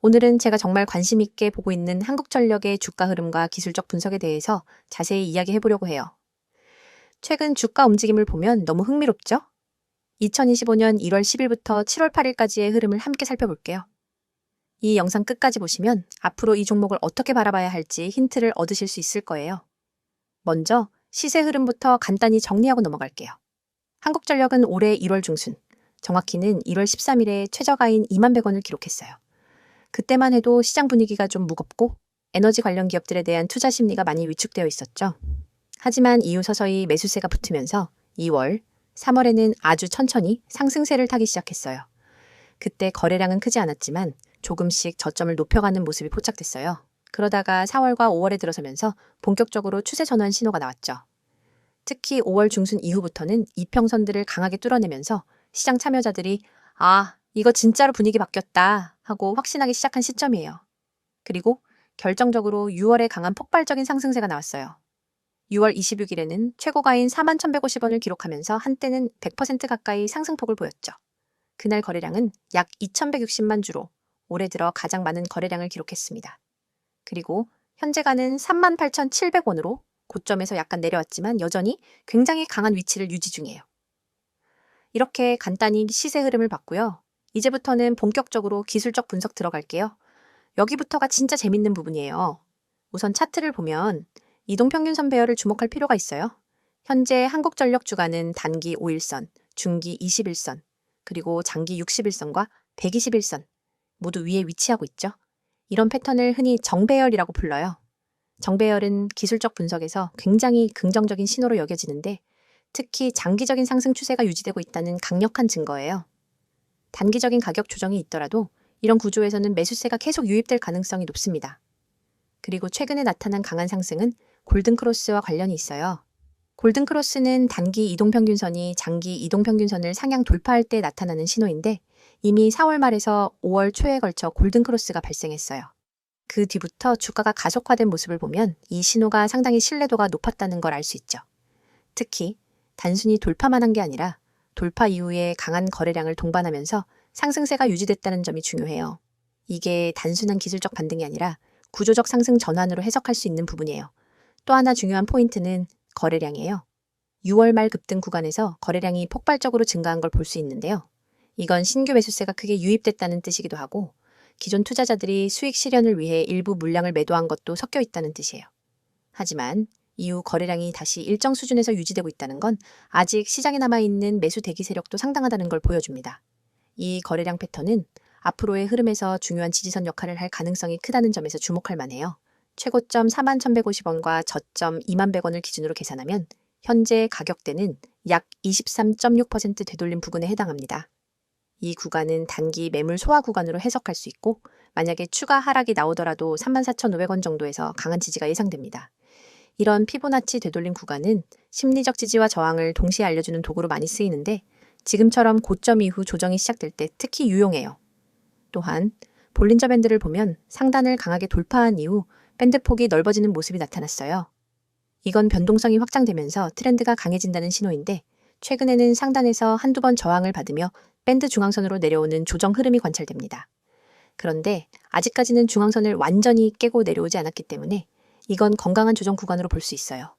오늘은 제가 정말 관심 있게 보고 있는 한국전력의 주가 흐름과 기술적 분석에 대해서 자세히 이야기해 보려고 해요. 최근 주가 움직임을 보면 너무 흥미롭죠? 2025년 1월 10일부터 7월 8일까지의 흐름을 함께 살펴볼게요. 이 영상 끝까지 보시면 앞으로 이 종목을 어떻게 바라봐야 할지 힌트를 얻으실 수 있을 거예요. 먼저 시세 흐름부터 간단히 정리하고 넘어갈게요. 한국전력은 올해 1월 중순, 정확히는 1월 13일에 최저가인 21,100원을 기록했어요. 그때만 해도 시장 분위기가 좀 무겁고 에너지 관련 기업들에 대한 투자 심리가 많이 위축되어 있었죠. 하지만 이후 서서히 매수세가 붙으면서 2월, 3월에는 아주 천천히 상승세를 타기 시작했어요. 그때 거래량은 크지 않았지만 조금씩 저점을 높여가는 모습이 포착됐어요. 그러다가 4월과 5월에 들어서면서 본격적으로 추세 전환 신호가 나왔죠. 특히 5월 중순 이후부터는 이평선들을 강하게 뚫어내면서 시장 참여자들이 이거 진짜로 분위기 바뀌었다 하고 확신하기 시작한 시점이에요. 그리고 결정적으로 6월에 강한 폭발적인 상승세가 나왔어요. 6월 26일에는 최고가인 41,150원을 기록하면서 한때는 100% 가까이 상승폭을 보였죠. 그날 거래량은 약 2,160만 주로 올해 들어 가장 많은 거래량을 기록했습니다. 그리고 현재가는 38,700원으로 고점에서 약간 내려왔지만 여전히 굉장히 강한 위치를 유지 중이에요. 이렇게 간단히 시세 흐름을 봤고요. 이제부터는 본격적으로 기술적 분석 들어갈게요. 여기부터가 진짜 재밌는 부분이에요. 우선 차트를 보면 이동평균선 배열을 주목할 필요가 있어요. 현재 한국전력 주가는 단기 5일선, 중기 21선, 그리고 장기 61선과 121선 모두 위에 위치하고 있죠. 이런 패턴을 흔히 정배열이라고 불러요. 정배열은 기술적 분석에서 굉장히 긍정적인 신호로 여겨지는데 특히 장기적인 상승 추세가 유지되고 있다는 강력한 증거예요. 단기적인 가격 조정이 있더라도 이런 구조에서는 매수세가 계속 유입될 가능성이 높습니다. 그리고 최근에 나타난 강한 상승은 골든크로스와 관련이 있어요. 골든크로스는 단기 이동평균선이 장기 이동평균선을 상향 돌파할 때 나타나는 신호인데 이미 4월 말에서 5월 초에 걸쳐 골든크로스가 발생했어요. 그 뒤부터 주가가 가속화된 모습을 보면 이 신호가 상당히 신뢰도가 높았다는 걸 알 수 있죠. 특히 단순히 돌파만 한 게 아니라 돌파 이후에 강한 거래량을 동반하면서 상승세가 유지됐다는 점이 중요해요. 이게 단순한 기술적 반등이 아니라 구조적 상승 전환으로 해석할 수 있는 부분이에요. 또 하나 중요한 포인트는 거래량이에요. 6월 말 급등 구간에서 거래량이 폭발적으로 증가한 걸 볼 수 있는데요. 이건 신규 매수세가 크게 유입됐다는 뜻이기도 하고 기존 투자자들이 수익 실현을 위해 일부 물량을 매도한 것도 섞여 있다는 뜻이에요. 하지만 이후 거래량이 다시 일정 수준에서 유지되고 있다는 건 아직 시장에 남아있는 매수 대기 세력도 상당하다는 걸 보여줍니다. 이 거래량 패턴은 앞으로의 흐름에서 중요한 지지선 역할을 할 가능성이 크다는 점에서 주목할 만해요. 최고점 41,150원과 저점 21,100원을 기준으로 계산하면 현재 가격대는 약 23.6% 되돌림 부근에 해당합니다. 이 구간은 단기 매물 소화 구간으로 해석할 수 있고 만약에 추가 하락이 나오더라도 34,500원 정도에서 강한 지지가 예상됩니다. 이런 피보나치 되돌림 구간은 심리적 지지와 저항을 동시에 알려주는 도구로 많이 쓰이는데 지금처럼 고점 이후 조정이 시작될 때 특히 유용해요. 또한 볼린저 밴드를 보면 상단을 강하게 돌파한 이후 밴드 폭이 넓어지는 모습이 나타났어요. 이건 변동성이 확장되면서 트렌드가 강해진다는 신호인데 최근에는 상단에서 한두 번 저항을 받으며 밴드 중앙선으로 내려오는 조정 흐름이 관찰됩니다. 그런데 아직까지는 중앙선을 완전히 깨고 내려오지 않았기 때문에 이건 건강한 조정 구간으로 볼 수 있어요.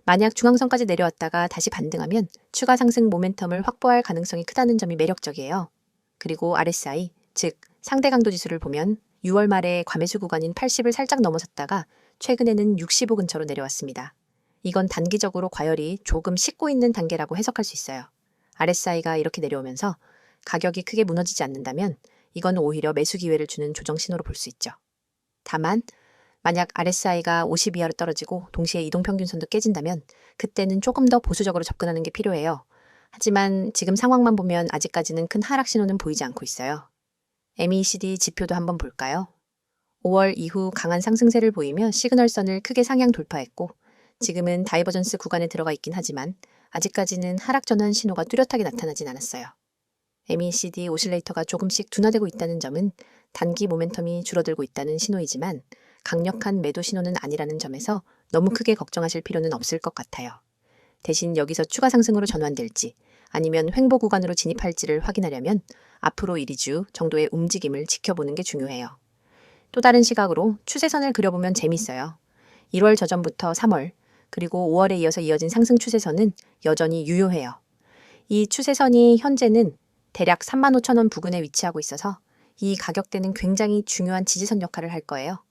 만약 중앙선까지 내려왔다가 다시 반등하면 추가 상승 모멘텀을 확보할 가능성이 크다는 점이 매력적이에요. 그리고 RSI, 즉 상대 강도 지수를 보면 6월 말에 과매수 구간인 80을 살짝 넘어섰다가 최근에는 65 근처로 내려왔습니다. 이건 단기적으로 과열이 조금 식고 있는 단계라고 해석할 수 있어요. RSI가 이렇게 내려오면서 가격이 크게 무너지지 않는다면 이건 오히려 매수 기회를 주는 조정 신호로 볼 수 있죠. 다만 만약 RSI가 50 이하로 떨어지고 동시에 이동평균선도 깨진다면 그때는 조금 더 보수적으로 접근하는 게 필요해요. 하지만 지금 상황만 보면 아직까지는 큰 하락 신호는 보이지 않고 있어요. MECD 지표도 한번 볼까요? 5월 이후 강한 상승세를 보이며 시그널선을 크게 상향 돌파했고 지금은 다이버전스 구간에 들어가 있긴 하지만 아직까지는 하락 전환 신호가 뚜렷하게 나타나진 않았어요. MECD 오실레이터가 조금씩 둔화되고 있다는 점은 단기 모멘텀이 줄어들고 있다는 신호이지만 강력한 매도 신호는 아니라는 점에서 너무 크게 걱정하실 필요는 없을 것 같아요. 대신 여기서 추가 상승으로 전환될지 아니면 횡보 구간으로 진입할지를 확인하려면 앞으로 1, 2주 정도의 움직임을 지켜보는 게 중요해요. 또 다른 시각으로 추세선을 그려보면 재밌어요. 1월 저점부터 3월, 그리고 5월에 이어서 이어진 상승 추세선은 여전히 유효해요. 이 추세선이 현재는 대략 35,000원 부근에 위치하고 있어서 이 가격대는 굉장히 중요한 지지선 역할을 할 거예요.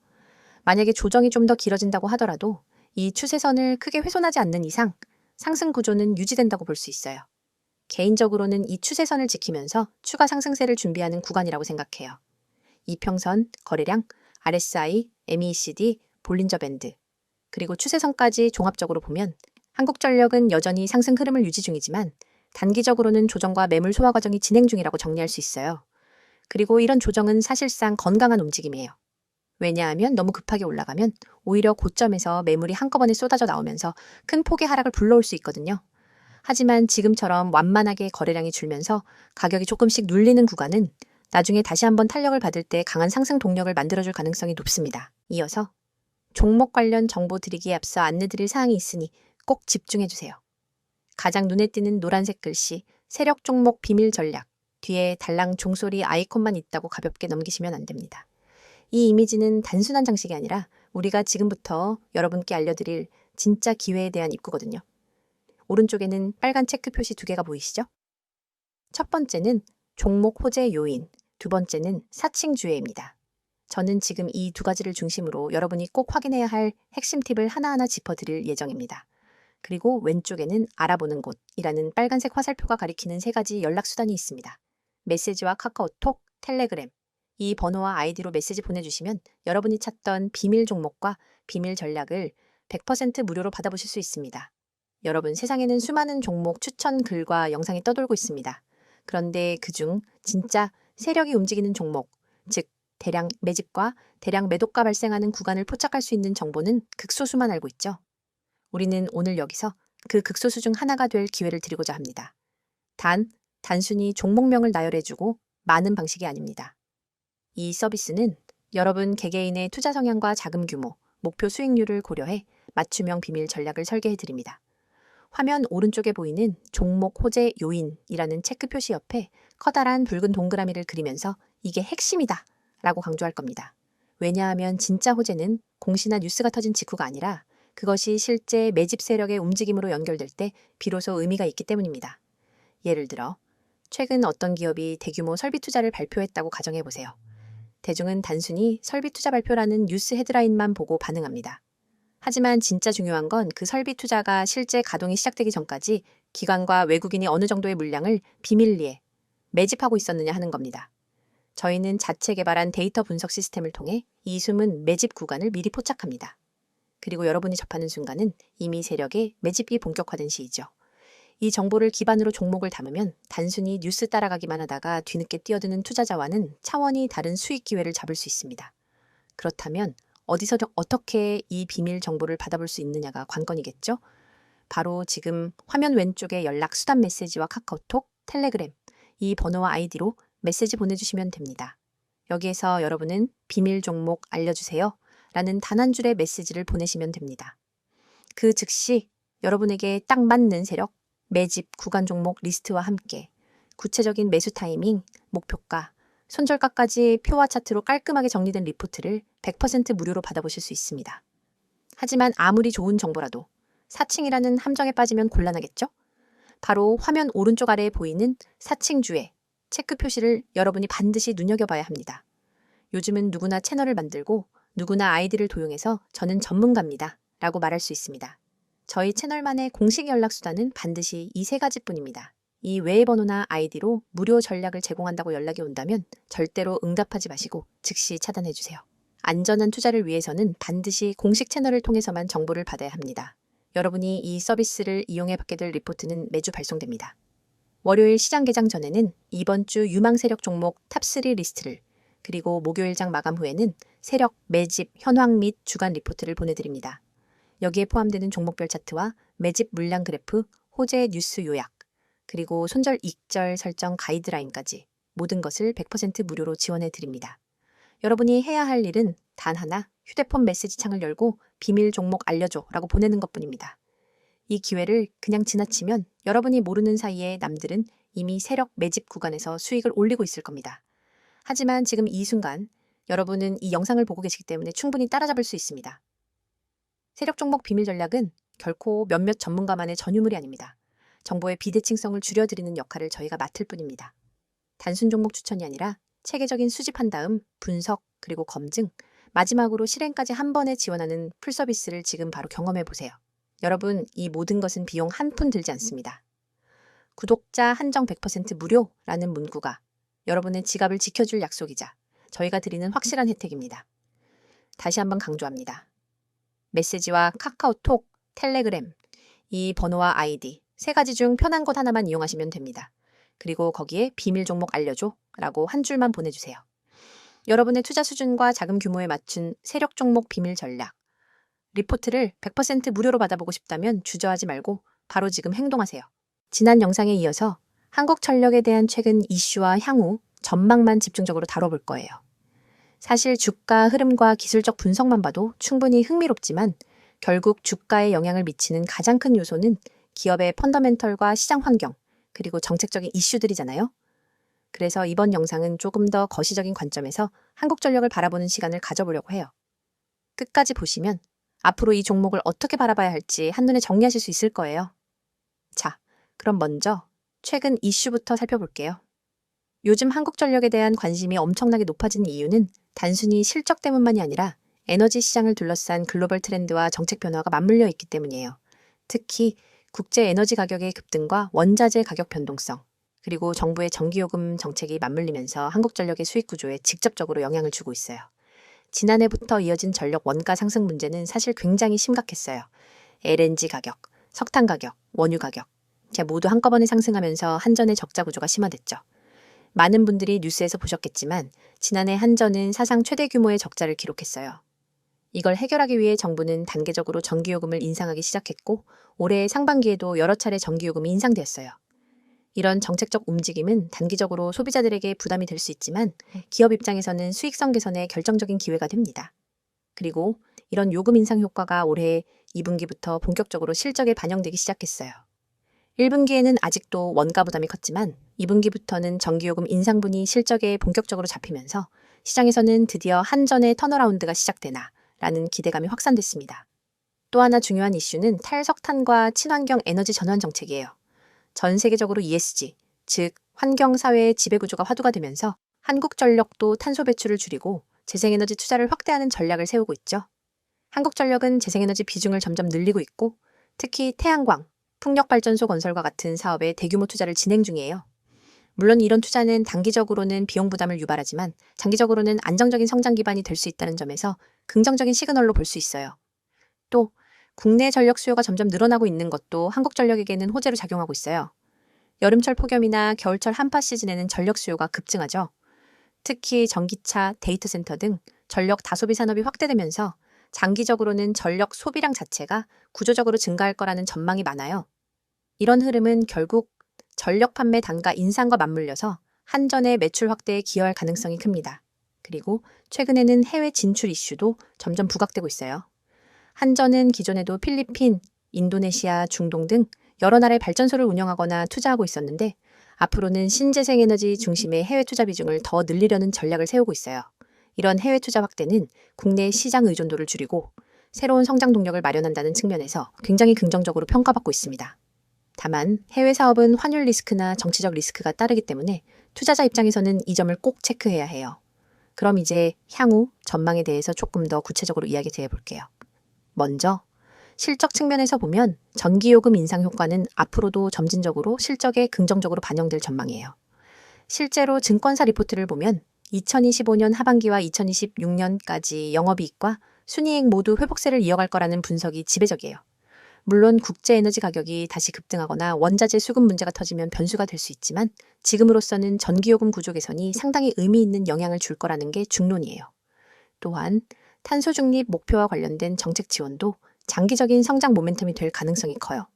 만약에 조정이 좀 더 길어진다고 하더라도 이 추세선을 크게 훼손하지 않는 이상 상승 구조는 유지된다고 볼 수 있어요. 개인적으로는 이 추세선을 지키면서 추가 상승세를 준비하는 구간이라고 생각해요. 이평선, 거래량, RSI, MECD, 볼린저 밴드, 그리고 추세선까지 종합적으로 보면 한국전력은 여전히 상승 흐름을 유지 중이지만 단기적으로는 조정과 매물 소화 과정이 진행 중이라고 정리할 수 있어요. 그리고 이런 조정은 사실상 건강한 움직임이에요. 왜냐하면 너무 급하게 올라가면 오히려 고점에서 매물이 한꺼번에 쏟아져 나오면서 큰 폭의 하락을 불러올 수 있거든요. 하지만 지금처럼 완만하게 거래량이 줄면서 가격이 조금씩 눌리는 구간은 나중에 다시 한번 탄력을 받을 때 강한 상승 동력을 만들어줄 가능성이 높습니다. 이어서 종목 관련 정보 드리기에 앞서 안내드릴 사항이 있으니 꼭 집중해주세요. 가장 눈에 띄는 노란색 글씨 세력 종목 비밀 전략 뒤에 달랑 종소리 아이콘만 있다고 가볍게 넘기시면 안 됩니다. 이 이미지는 단순한 장식이 아니라 우리가 지금부터 여러분께 알려드릴 진짜 기회에 대한 입구거든요. 오른쪽에는 빨간 체크 표시 2개가 보이시죠? 첫 번째는 종목 호재 요인, 두 번째는 사칭 주회입니다. 저는 지금 이 두 가지를 중심으로 여러분이 꼭 확인해야 할 핵심 팁을 하나하나 짚어드릴 예정입니다. 그리고 왼쪽에는 알아보는 곳이라는 빨간색 화살표가 가리키는 3가지 연락수단이 있습니다. 메시지와 카카오톡, 텔레그램, 이 번호와 아이디로 메시지 보내주시면 여러분이 찾던 비밀 종목과 비밀 전략을 100% 무료로 받아보실 수 있습니다. 여러분, 세상에는 수많은 종목 추천 글과 영상이 떠돌고 있습니다. 그런데 그중 진짜 세력이 움직이는 종목, 즉 대량 매집과 대량 매도가 발생하는 구간을 포착할 수 있는 정보는 극소수만 알고 있죠. 우리는 오늘 여기서 그 극소수 중 하나가 될 기회를 드리고자 합니다. 단순히 종목명을 나열해주고 많은 방식이 아닙니다. 이 서비스는 여러분 개개인의 투자 성향과 자금 규모, 목표 수익률을 고려해 맞춤형 비밀 전략을 설계해드립니다. 화면 오른쪽에 보이는 종목 호재 요인이라는 체크 표시 옆에 커다란 붉은 동그라미를 그리면서 이게 핵심이다 라고 강조할 겁니다. 왜냐하면 진짜 호재는 공시나 뉴스가 터진 직후가 아니라 그것이 실제 매집 세력의 움직임으로 연결될 때 비로소 의미가 있기 때문입니다. 예를 들어 최근 어떤 기업이 대규모 설비 투자를 발표했다고 가정해보세요. 대중은 단순히 설비 투자 발표라는 뉴스 헤드라인만 보고 반응합니다. 하지만 진짜 중요한 건 그 설비 투자가 실제 가동이 시작되기 전까지 기관과 외국인이 어느 정도의 물량을 비밀리에 매집하고 있었느냐 하는 겁니다. 저희는 자체 개발한 데이터 분석 시스템을 통해 이 숨은 매집 구간을 미리 포착합니다. 그리고 여러분이 접하는 순간은 이미 세력의 매집이 본격화된 시이죠. 이 정보를 기반으로 종목을 담으면 단순히 뉴스 따라가기만 하다가 뒤늦게 뛰어드는 투자자와는 차원이 다른 수익 기회를 잡을 수 있습니다. 그렇다면 어디서 어떻게 이 비밀 정보를 받아볼 수 있느냐가 관건이겠죠? 바로 지금 화면 왼쪽에 연락 수단 메시지와 카카오톡, 텔레그램, 이 번호와 아이디로 메시지 보내주시면 됩니다. 여기에서 여러분은 비밀 종목 알려주세요 라는 단 한 줄의 메시지를 보내시면 됩니다. 그 즉시 여러분에게 딱 맞는 세력, 매집, 구간 종목 리스트와 함께 구체적인 매수 타이밍, 목표가, 손절가까지 표와 차트로 깔끔하게 정리된 리포트를 100% 무료로 받아보실 수 있습니다. 하지만 아무리 좋은 정보라도 사칭이라는 함정에 빠지면 곤란하겠죠? 바로 화면 오른쪽 아래에 보이는 사칭주의 체크 표시를 여러분이 반드시 눈여겨봐야 합니다. 요즘은 누구나 채널을 만들고 누구나 아이디를 도용해서 저는 전문가입니다 라고 말할 수 있습니다. 저희 채널만의 공식 연락수단은 반드시 이 3가지뿐입니다. 이 외의 번호나 아이디로 무료 전략을 제공한다고 연락이 온다면 절대로 응답하지 마시고 즉시 차단해주세요. 안전한 투자를 위해서는 반드시 공식 채널을 통해서만 정보를 받아야 합니다. 여러분이 이 서비스를 이용해 받게 될 리포트는 매주 발송됩니다. 월요일 시장 개장 전에는 이번 주 유망 세력 종목 탑3 리스트를, 그리고 목요일장 마감 후에는 세력, 매집, 현황 및 주간 리포트를 보내드립니다. 여기에 포함되는 종목별 차트와 매집 물량 그래프, 호재 뉴스 요약, 그리고 손절 익절 설정 가이드라인까지 모든 것을 100% 무료로 지원해 드립니다. 여러분이 해야 할 일은 단 하나, 휴대폰 메시지 창을 열고 비밀 종목 알려줘 라고 보내는 것뿐입니다. 이 기회를 그냥 지나치면 여러분이 모르는 사이에 남들은 이미 세력 매집 구간에서 수익을 올리고 있을 겁니다. 하지만 지금 이 순간 여러분은 이 영상을 보고 계시기 때문에 충분히 따라잡을 수 있습니다. 세력 종목 비밀 전략은 결코 몇몇 전문가만의 전유물이 아닙니다. 정보의 비대칭성을 줄여드리는 역할을 저희가 맡을 뿐입니다. 단순 종목 추천이 아니라 체계적인 수집한 다음 분석 그리고 검증, 마지막으로 실행까지 한 번에 지원하는 풀서비스를 지금 바로 경험해 보세요. 여러분, 이 모든 것은 비용 한 푼 들지 않습니다. 구독자 한정 100% 무료라는 문구가 여러분의 지갑을 지켜줄 약속이자 저희가 드리는 확실한 혜택입니다. 다시 한번 강조합니다. 메시지와 카카오톡, 텔레그램, 이 번호와 아이디 세 가지 중 편한 것 하나만 이용하시면 됩니다. 그리고 거기에 비밀 종목 알려줘 라고 한 줄만 보내주세요. 여러분의 투자 수준과 자금 규모에 맞춘 세력 종목 비밀 전략. 리포트를 100% 무료로 받아보고 싶다면 주저하지 말고 바로 지금 행동하세요. 지난 영상에 이어서 한국전력에 대한 최근 이슈와 향후 전망만 집중적으로 다뤄볼 거예요. 사실 주가 흐름과 기술적 분석만 봐도 충분히 흥미롭지만 결국 주가에 영향을 미치는 가장 큰 요소는 기업의 펀더멘털과 시장 환경, 그리고 정책적인 이슈들이잖아요. 그래서 이번 영상은 조금 더 거시적인 관점에서 한국전력을 바라보는 시간을 가져보려고 해요. 끝까지 보시면 앞으로 이 종목을 어떻게 바라봐야 할지 한눈에 정리하실 수 있을 거예요. 자, 그럼 먼저 최근 이슈부터 살펴볼게요. 요즘 한국전력에 대한 관심이 엄청나게 높아진 이유는 단순히 실적 때문만이 아니라 에너지 시장을 둘러싼 글로벌 트렌드와 정책 변화가 맞물려 있기 때문이에요. 특히 국제 에너지 가격의 급등과 원자재 가격 변동성, 그리고 정부의 전기요금 정책이 맞물리면서 한국전력의 수익 구조에 직접적으로 영향을 주고 있어요. 지난해부터 이어진 전력 원가 상승 문제는 사실 굉장히 심각했어요. LNG 가격, 석탄 가격, 원유 가격 모두 한꺼번에 상승하면서 한전의 적자 구조가 심화됐죠. 많은 분들이 뉴스에서 보셨겠지만 지난해 한전은 사상 최대 규모의 적자를 기록했어요. 이걸 해결하기 위해 정부는 단계적으로 전기요금을 인상하기 시작했고 올해 상반기에도 여러 차례 전기요금이 인상되었어요. 이런 정책적 움직임은 단기적으로 소비자들에게 부담이 될 수 있지만 기업 입장에서는 수익성 개선에 결정적인 기회가 됩니다. 그리고 이런 요금 인상 효과가 올해 2분기부터 본격적으로 실적에 반영되기 시작했어요. 1분기에는 아직도 원가 부담이 컸지만 2분기부터는 전기요금 인상분이 실적에 본격적으로 잡히면서 시장에서는 드디어 한전의 턴어라운드가 시작되나 라는 기대감이 확산됐습니다. 또 하나 중요한 이슈는 탈석탄과 친환경 에너지 전환 정책이에요. 전 세계적으로 ESG, 즉 환경사회의 지배구조가 화두가 되면서 한국전력도 탄소 배출을 줄이고 재생에너지 투자를 확대하는 전략을 세우고 있죠. 한국전력은 재생에너지 비중을 점점 늘리고 있고 특히 태양광, 풍력발전소 건설과 같은 사업에 대규모 투자를 진행 중이에요. 물론 이런 투자는 단기적으로는 비용 부담을 유발하지만 장기적으로는 안정적인 성장 기반이 될 수 있다는 점에서 긍정적인 시그널로 볼 수 있어요. 또 국내 전력 수요가 점점 늘어나고 있는 것도 한국전력에게는 호재로 작용하고 있어요. 여름철 폭염이나 겨울철 한파 시즌에는 전력 수요가 급증하죠. 특히 전기차, 데이터 센터 등 전력 다소비 산업이 확대되면서 장기적으로는 전력 소비량 자체가 구조적으로 증가할 거라는 전망이 많아요. 이런 흐름은 결국 전력 판매 단가 인상과 맞물려서 한전의 매출 확대에 기여할 가능성이 큽니다. 그리고 최근에는 해외 진출 이슈도 점점 부각되고 있어요. 한전은 기존에도 필리핀, 인도네시아, 중동 등 여러 나라의 발전소를 운영하거나 투자하고 있었는데 앞으로는 신재생에너지 중심의 해외 투자 비중을 더 늘리려는 전략을 세우고 있어요. 이런 해외 투자 확대는 국내 시장 의존도를 줄이고 새로운 성장 동력을 마련한다는 측면에서 굉장히 긍정적으로 평가받고 있습니다. 다만 해외 사업은 환율 리스크나 정치적 리스크가 따르기 때문에 투자자 입장에서는 이 점을 꼭 체크해야 해요. 그럼 이제 향후 전망에 대해서 조금 더 구체적으로 이야기 드려볼게요. 먼저 실적 측면에서 보면 전기요금 인상 효과는 앞으로도 점진적으로 실적에 긍정적으로 반영될 전망이에요. 실제로 증권사 리포트를 보면 2025년 하반기와 2026년까지 영업이익과 순이익 모두 회복세를 이어갈 거라는 분석이 지배적이에요. 물론 국제에너지 가격이 다시 급등하거나 원자재 수급 문제가 터지면 변수가 될 수 있지만 지금으로서는 전기요금 구조 개선이 상당히 의미 있는 영향을 줄 거라는 게 중론이에요. 또한 탄소 중립 목표와 관련된 정책 지원도 장기적인 성장 모멘텀이 될 가능성이 커요.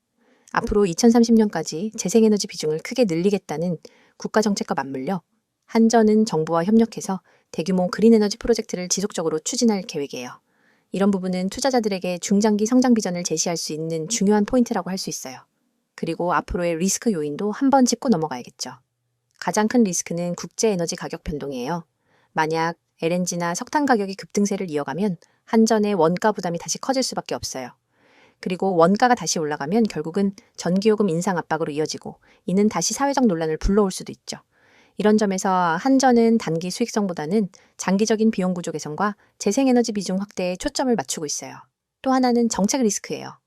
앞으로 2030년까지 재생에너지 비중을 크게 늘리겠다는 국가 정책과 맞물려 한전은 정부와 협력해서 대규모 그린에너지 프로젝트를 지속적으로 추진할 계획이에요. 이런 부분은 투자자들에게 중장기 성장 비전을 제시할 수 있는 중요한 포인트라고 할 수 있어요. 그리고 앞으로의 리스크 요인도 한번 짚고 넘어가야겠죠. 가장 큰 리스크는 국제 에너지 가격 변동이에요. 만약 LNG나 석탄 가격이 급등세를 이어가면 한전의 원가 부담이 다시 커질 수밖에 없어요. 그리고 원가가 다시 올라가면 결국은 전기요금 인상 압박으로 이어지고 이는 다시 사회적 논란을 불러올 수도 있죠. 이런 점에서 한전은 단기 수익성보다는 장기적인 비용 구조 개선과 재생에너지 비중 확대에 초점을 맞추고 있어요. 또 하나는 정책 리스크예요.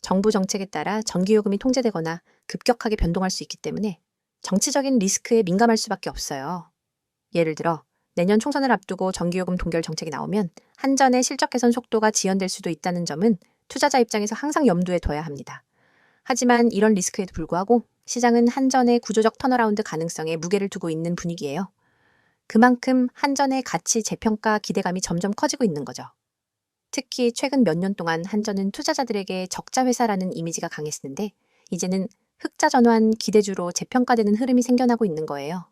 정부 정책에 따라 전기요금이 통제되거나 급격하게 변동할 수 있기 때문에 정치적인 리스크에 민감할 수밖에 없어요. 예를 들어 내년 총선을 앞두고 전기요금 동결 정책이 나오면 한전의 실적 개선 속도가 지연될 수도 있다는 점은 투자자 입장에서 항상 염두에 둬야 합니다. 하지만 이런 리스크에도 불구하고 시장은 한전의 구조적 턴어라운드 가능성에 무게를 두고 있는 분위기예요. 그만큼 한전의 가치 재평가 기대감이 점점 커지고 있는 거죠. 특히 최근 몇 년 동안 한전은 투자자들에게 적자 회사라는 이미지가 강했는데 이제는 흑자 전환 기대주로 재평가되는 흐름이 생겨나고 있는 거예요.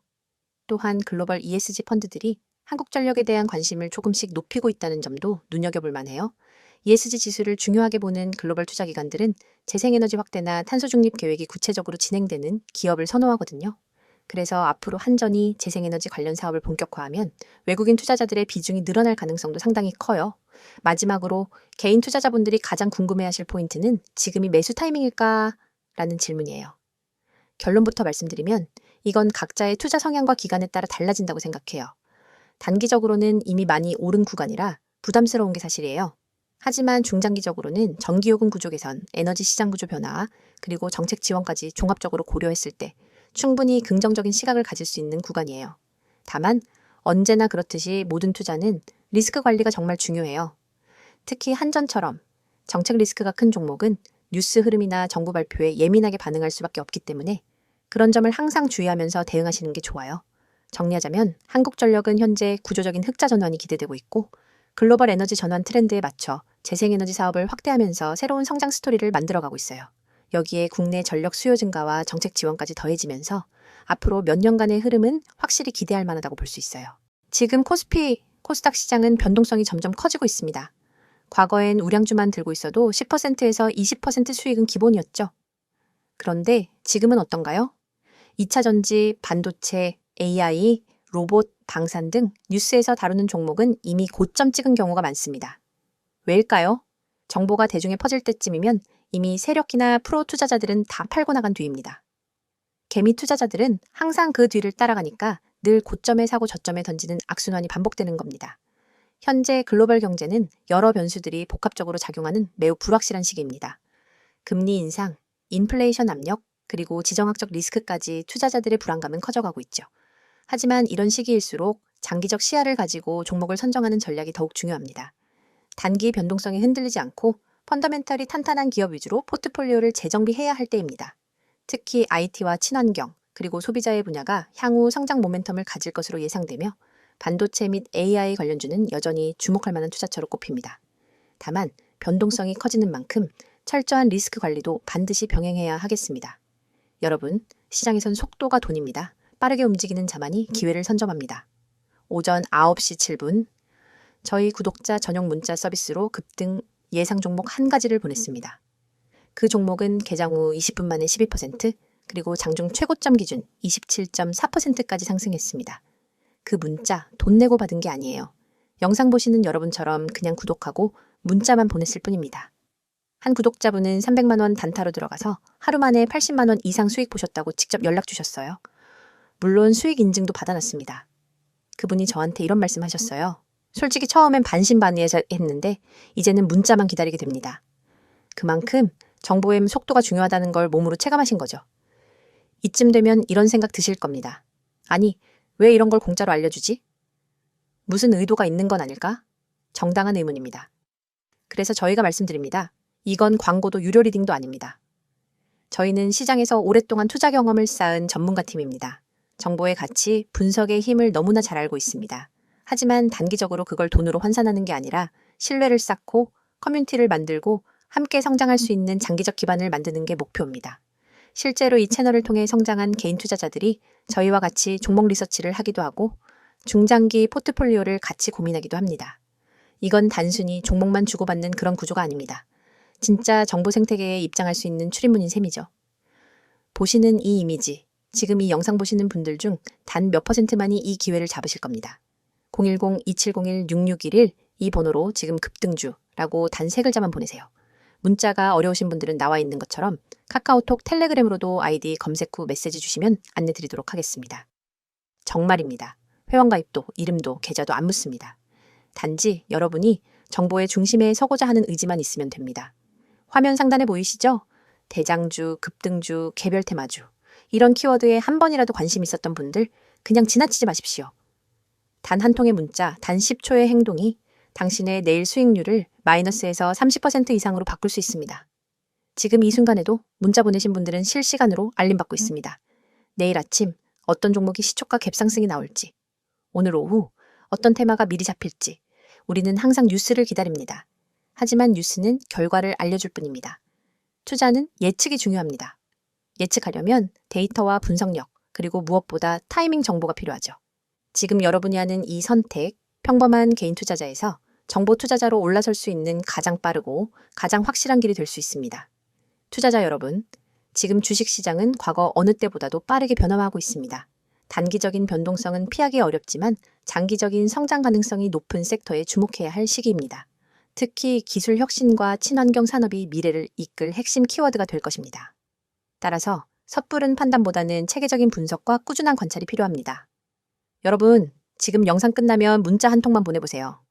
또한 글로벌 ESG 펀드들이 한국전력에 대한 관심을 조금씩 높이고 있다는 점도 눈여겨볼 만해요. ESG 지수를 중요하게 보는 글로벌 투자기관들은 재생에너지 확대나 탄소 중립 계획이 구체적으로 진행되는 기업을 선호하거든요. 그래서 앞으로 한전이 재생에너지 관련 사업을 본격화하면 외국인 투자자들의 비중이 늘어날 가능성도 상당히 커요. 마지막으로 개인 투자자분들이 가장 궁금해하실 포인트는 지금이 매수 타이밍일까? 라는 질문이에요. 결론부터 말씀드리면 이건 각자의 투자 성향과 기간에 따라 달라진다고 생각해요. 단기적으로는 이미 많이 오른 구간이라 부담스러운 게 사실이에요. 하지만 중장기적으로는 전기요금 구조 개선, 에너지 시장 구조 변화, 그리고 정책 지원까지 종합적으로 고려했을 때 충분히 긍정적인 시각을 가질 수 있는 구간이에요. 다만 언제나 그렇듯이 모든 투자는 리스크 관리가 정말 중요해요. 특히 한전처럼 정책 리스크가 큰 종목은 뉴스 흐름이나 정부 발표에 예민하게 반응할 수밖에 없기 때문에 그런 점을 항상 주의하면서 대응하시는 게 좋아요. 정리하자면 한국전력은 현재 구조적인 흑자 전환이 기대되고 있고 글로벌 에너지 전환 트렌드에 맞춰 재생에너지 사업을 확대하면서 새로운 성장 스토리를 만들어가고 있어요. 여기에 국내 전력 수요 증가와 정책 지원까지 더해지면서 앞으로 몇 년간의 흐름은 확실히 기대할 만하다고 볼 수 있어요. 지금 코스피, 코스닥 시장은 변동성이 점점 커지고 있습니다. 과거엔 우량주만 들고 있어도 10%에서 20% 수익은 기본이었죠. 그런데 지금은 어떤가요? 2차 전지, 반도체, AI, 로봇, 방산 등 뉴스에서 다루는 종목은 이미 고점 찍은 경우가 많습니다. 왜일까요? 정보가 대중에 퍼질 때쯤이면 이미 세력이나 프로 투자자들은 다 팔고 나간 뒤입니다. 개미 투자자들은 항상 그 뒤를 따라가니까 늘 고점에 사고 저점에 던지는 악순환이 반복되는 겁니다. 현재 글로벌 경제는 여러 변수들이 복합적으로 작용하는 매우 불확실한 시기입니다. 금리 인상, 인플레이션 압력, 그리고 지정학적 리스크까지 투자자들의 불안감은 커져가고 있죠. 하지만 이런 시기일수록 장기적 시야를 가지고 종목을 선정하는 전략이 더욱 중요합니다. 단기 변동성에 흔들리지 않고 펀더멘털이 탄탄한 기업 위주로 포트폴리오를 재정비해야 할 때입니다. 특히 IT와 친환경, 그리고 소비자의 분야가 향후 성장 모멘텀을 가질 것으로 예상되며 반도체 및 AI 관련주는 여전히 주목할 만한 투자처로 꼽힙니다. 다만 변동성이 커지는 만큼 철저한 리스크 관리도 반드시 병행해야 하겠습니다. 여러분, 시장에선 속도가 돈입니다. 빠르게 움직이는 자만이 기회를 선점합니다. 오전 9시 7분, 저희 구독자 전용 문자 서비스로 급등 예상 종목 한 가지를 보냈습니다. 그 종목은 개장 후 20분 만에 12%, 그리고 장중 최고점 기준 27.4%까지 상승했습니다. 그 문자 돈 내고 받은 게 아니에요. 영상 보시는 여러분처럼 그냥 구독하고 문자만 보냈을 뿐입니다. 한 구독자분은 300만 원 단타로 들어가서 하루 만에 80만 원 이상 수익 보셨다고 직접 연락 주셨어요. 물론 수익 인증도 받아놨습니다. 그분이 저한테 이런 말씀 하셨어요. 솔직히 처음엔 반신반의했는데 이제는 문자만 기다리게 됩니다. 그만큼 정보의 속도가 중요하다는 걸 몸으로 체감하신 거죠. 이쯤 되면 이런 생각 드실 겁니다. 아니, 왜 이런 걸 공짜로 알려주지? 무슨 의도가 있는 건 아닐까? 정당한 의문입니다. 그래서 저희가 말씀드립니다. 이건 광고도 유료 리딩도 아닙니다. 저희는 시장에서 오랫동안 투자 경험을 쌓은 전문가 팀입니다. 정보의 가치, 분석의 힘을 너무나 잘 알고 있습니다. 하지만 단기적으로 그걸 돈으로 환산하는 게 아니라 신뢰를 쌓고 커뮤니티를 만들고 함께 성장할 수 있는 장기적 기반을 만드는 게 목표입니다. 실제로 이 채널을 통해 성장한 개인 투자자들이 저희와 같이 종목 리서치를 하기도 하고 중장기 포트폴리오를 같이 고민하기도 합니다. 이건 단순히 종목만 주고받는 그런 구조가 아닙니다. 진짜 정보 생태계에 입장할 수 있는 출입문인 셈이죠. 보시는 이 이미지, 지금 이 영상 보시는 분들 중 단 몇 %만이 이 기회를 잡으실 겁니다. 010-2701-6611 이 번호로 지금 급등주라고 단 3글자만 보내세요. 문자가 어려우신 분들은 나와 있는 것처럼 카카오톡, 텔레그램으로도 아이디 검색 후 메시지 주시면 안내 드리도록 하겠습니다. 정말입니다. 회원 가입도, 이름도, 계좌도 안 묻습니다. 단지 여러분이 정보의 중심에 서고자 하는 의지만 있으면 됩니다. 화면 상단에 보이시죠? 대장주, 급등주, 개별 테마주 이런 키워드에 한 번이라도 관심 있었던 분들 그냥 지나치지 마십시오. 단 한 통의 문자, 단 10초의 행동이 당신의 내일 수익률을 마이너스에서 30% 이상으로 바꿀 수 있습니다. 지금 이 순간에도 문자 보내신 분들은 실시간으로 알림받고 있습니다. 내일 아침 어떤 종목이 시초가 갭상승이 나올지, 오늘 오후 어떤 테마가 미리 잡힐지 우리는 항상 뉴스를 기다립니다. 하지만 뉴스는 결과를 알려줄 뿐입니다. 투자는 예측이 중요합니다. 예측하려면 데이터와 분석력, 그리고 무엇보다 타이밍 정보가 필요하죠. 지금 여러분이 하는 이 선택, 평범한 개인 투자자에서 정보 투자자로 올라설 수 있는 가장 빠르고 가장 확실한 길이 될 수 있습니다. 투자자 여러분, 지금 주식시장은 과거 어느 때보다도 빠르게 변화하고 있습니다. 단기적인 변동성은 피하기 어렵지만 장기적인 성장 가능성이 높은 섹터에 주목해야 할 시기입니다. 특히 기술 혁신과 친환경 산업이 미래를 이끌 핵심 키워드가 될 것입니다. 따라서 섣부른 판단보다는 체계적인 분석과 꾸준한 관찰이 필요합니다. 여러분, 지금 영상 끝나면 문자 한 통만 보내보세요.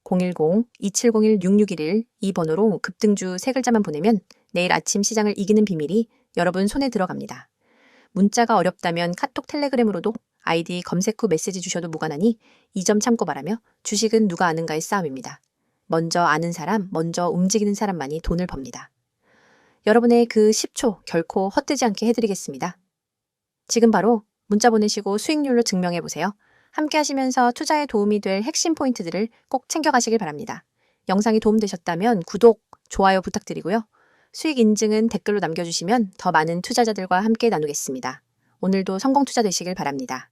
010-2701-6611 이 번호로 급등주 3글자만 보내면 내일 아침 시장을 이기는 비밀이 여러분 손에 들어갑니다. 문자가 어렵다면 카톡 텔레그램으로도 아이디 검색 후 메시지 주셔도 무관하니 이 점 참고 바라며 주식은 누가 아는가의 싸움입니다. 먼저 아는 사람, 먼저 움직이는 사람만이 돈을 법니다. 여러분의 그 10초 결코 헛되지 않게 해드리겠습니다. 지금 바로 문자 보내시고 수익률로 증명해보세요. 함께 하시면서 투자에 도움이 될 핵심 포인트들을 꼭 챙겨가시길 바랍니다. 영상이 도움되셨다면 구독, 좋아요 부탁드리고요. 수익 인증은 댓글로 남겨주시면 더 많은 투자자들과 함께 나누겠습니다. 오늘도 성공 투자 되시길 바랍니다.